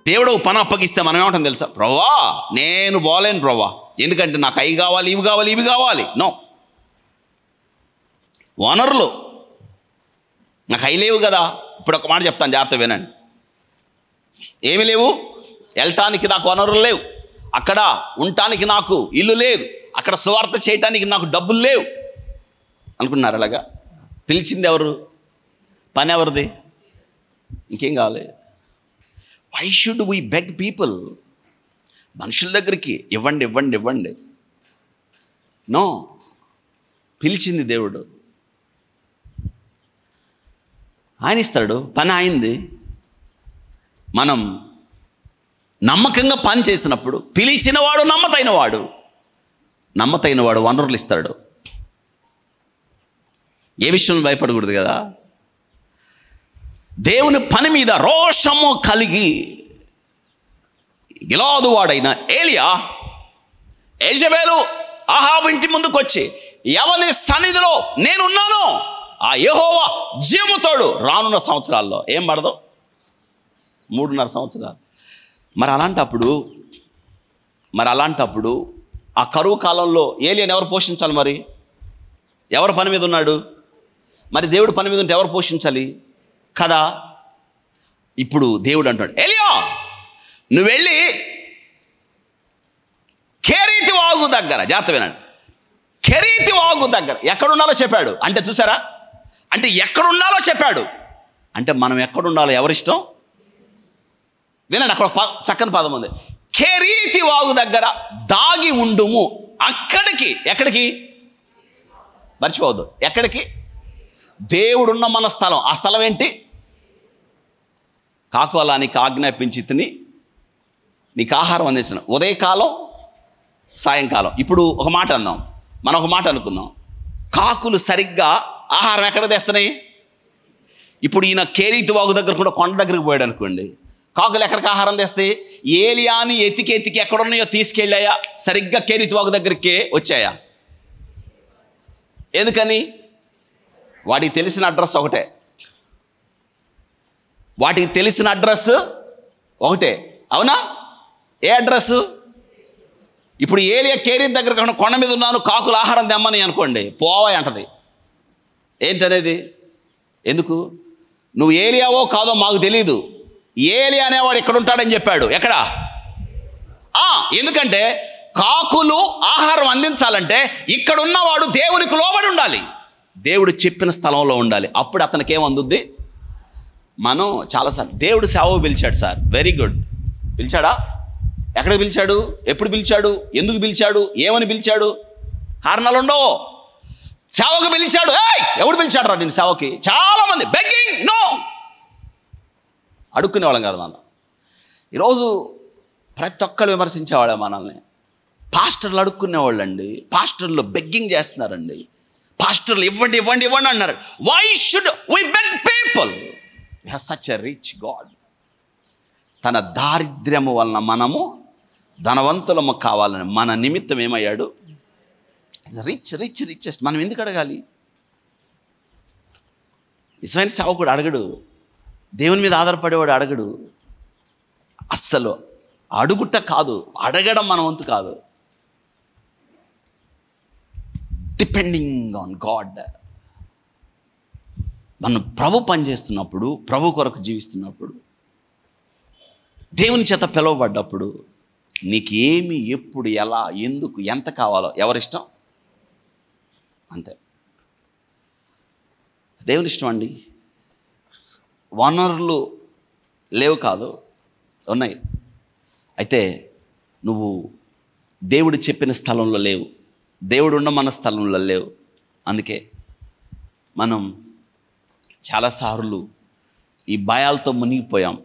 దేవుడు పని అప్పగిస్తే మనం ఏమంటాం తెలుసా? ప్రవ్వా నేను పోలేను ప్రవ్వా, ఎందుకంటే నాకు అవి కావాలి, ఇవి కావాలి, ఇవి కావాలి. నో, వనరులు నాకు అవి లేవు కదా. ఇప్పుడు ఒక మాట చెప్తాను, జాగ్రత్త వినండి. ఏమి లేవు? వెళ్ళటానికి నాకు వనరులు లేవు, అక్కడ ఉండటానికి నాకు ఇల్లు లేదు, అక్కడ సువార్త చేయటానికి నాకు డబ్బులు లేవు అనుకున్నారు. అలాగా పిలిచింది ఎవరు? పని ఎవరిది? ఇంకేం కావాలి? Why should we beg people? మనుషుల దగ్గరికి ఇవ్వండి ఇవ్వండి ఇవ్వండి. నో, పిలిచింది దేవుడు, ఆయన ఇస్తాడు. పని అయింది. మనం నమ్మకంగా పని చేసినప్పుడు పిలిచినవాడు నమ్మతైన వాడు వనరులు ఇస్తాడు. ఏ విషయంలో భయపడకూడదు కదా. దేవుని పని మీద రోషము కలిగి గిలాదు వాడైన ఏలియా యెజబెలు అహాబు ఇంటి ముందుకు వచ్చి, ఎవని సన్నిధిలో నేనున్నానో ఆ యెహోవా జీవముతోడు రానున్న సంవత్సరాల్లో ఏం పడదు? 3.5 సంవత్సరాలు. మరి అలాంటప్పుడు ఆ కరువు కాలంలో ఏలియాని ఎవరు పోషించాలి? మరి ఎవరు పని మీద ఉన్నాడు? మరి దేవుడు పని మీద ఉంటే ఎవరు పోషించాలి కదా. ఇప్పుడు దేవుడు అంటాడు, ఏలియా నువ్వు వెళ్ళి కెరీతి వాగు దగ్గర, జాగ్రత్త వినండి, కెరీతి వాగు దగ్గర ఎక్కడున్నాలో చెప్పాడు. అంటే చూసారా, అంటే ఎక్కడుండాలో చెప్పాడు. అంటే మనం ఎక్కడుండాలో ఎవరిష్టం? వినండి, అక్కడ చక్కని పదం ఉంది. కెరీతి వాగు దగ్గర దాగి ఉండుము. ఎక్కడికి మర్చిపోవద్దు, ఎక్కడికి? దేవుడున్న మన స్థలం. ఆ స్థలం ఏంటి? కాకు అలా నీకు ఆజ్ఞాపించి తిని నీకు ఆహారం అందించిన ఉదయకాలం సాయంకాలం. ఇప్పుడు ఒక మాట అన్నాం, మనం ఒక మాట అనుకున్నాం, కాకులు సరిగ్గా ఆహారం ఎక్కడ తెస్తున్నాయి? ఇప్పుడు ఈయన కెరీతి వాగు దగ్గర కూడా కొండ దగ్గరికి పోయాడు అనుకోండి, కాకులు ఎక్కడికి ఆహారం తెస్తాయి? ఏలియాని ఎతికి ఎక్కడున్నాయో తీసుకెళ్ళాయా? సరిగ్గా కెరీతి వాగు దగ్గరికి వచ్చాయా? ఎందుకని? వాటికి తెలిసిన అడ్రస్ ఒకటే. అవునా? ఏ అడ్రస్? ఇప్పుడు ఏలియా కెరీతి దగ్గర కొండ మీద ఉన్నాను, కాకులు ఆహారం తెమ్మని అనుకోండి, పోవాయి అంటది. ఏంటనేది? ఎందుకు? నువ్వు ఏలియావో కాదో మాకు తెలీదు, ఏలియా అనేవాడు ఇక్కడ ఉంటాడని చెప్పాడు. ఎక్కడ? ఎందుకంటే కాకులు ఆహారం అందించాలంటే ఇక్కడ ఉన్నవాడు దేవునికి లోబడి ఉండాలి, దేవుడు చెప్పిన స్థలంలో ఉండాలి. అప్పుడు అతనికి ఏమందుద్ది? మనం చాలాసార్లు దేవుడు సేవకు పిలిచాడు సార్, వెరీ గుడ్. పిలిచాడా? ఎక్కడికి పిలిచాడు? ఎప్పుడు పిలిచాడు? ఎందుకు పిలిచాడు? ఏమని పిలిచాడు? కారణాలు ఉండవు. సేవకు పిలిచాడు. ఎవడు పిలిచాడు రా నేను సేవకి? చాలామంది బెగ్గింగ్, నో, అడుక్కునేవాళ్ళం కాదు మనం. ఈరోజు ప్రతి ఒక్కరు విమర్శించేవాళ్ళే మనల్ని. పాస్టర్లు అడుక్కునేవాళ్ళు అండి, పాస్టర్లు బెగ్గింగ్ చేస్తున్నారండి, పాస్టర్లు ఇవ్వండి ఇవ్వండి ఇవ్వండి అన్నారు. Why should we beg people? We have such a rich God. తన దారిద్ర్యము వలన మనము ధనవంతులము కావాలని మన నిమిత్తం ఏమయ్యాడు? రిచెస్ట్. మనం ఎందుకు అడగాలి? నిజమైన సేవకుడు అడగడు, దేవుని మీద ఆధారపడేవాడు అడగడు. అస్సలు అడుగుట కాదు, అడగడం మన వంతు కాదు. Depending on God. మనం ప్రభు పనిచేస్తున్నప్పుడు, ప్రభు కొరకు జీవిస్తున్నప్పుడు, దేవుని చేత పిలువబడ్డప్పుడు నీకు ఏమి, ఎప్పుడు, ఎలా, ఎందుకు, ఎంత కావాలో ఎవరిష్టం అంతే. దేవుని ఇష్టం అండి. వనరులు లేవు కాదు, ఉన్నాయి. అయితే నువ్వు దేవుడు చెప్పిన స్థలంలో లేవు, దేవుడు ఉన్న మన స్థలంలో లేవు. అందుకే మనం చాలాసార్లు ఈ భయాలతో మునిగిపోయాం.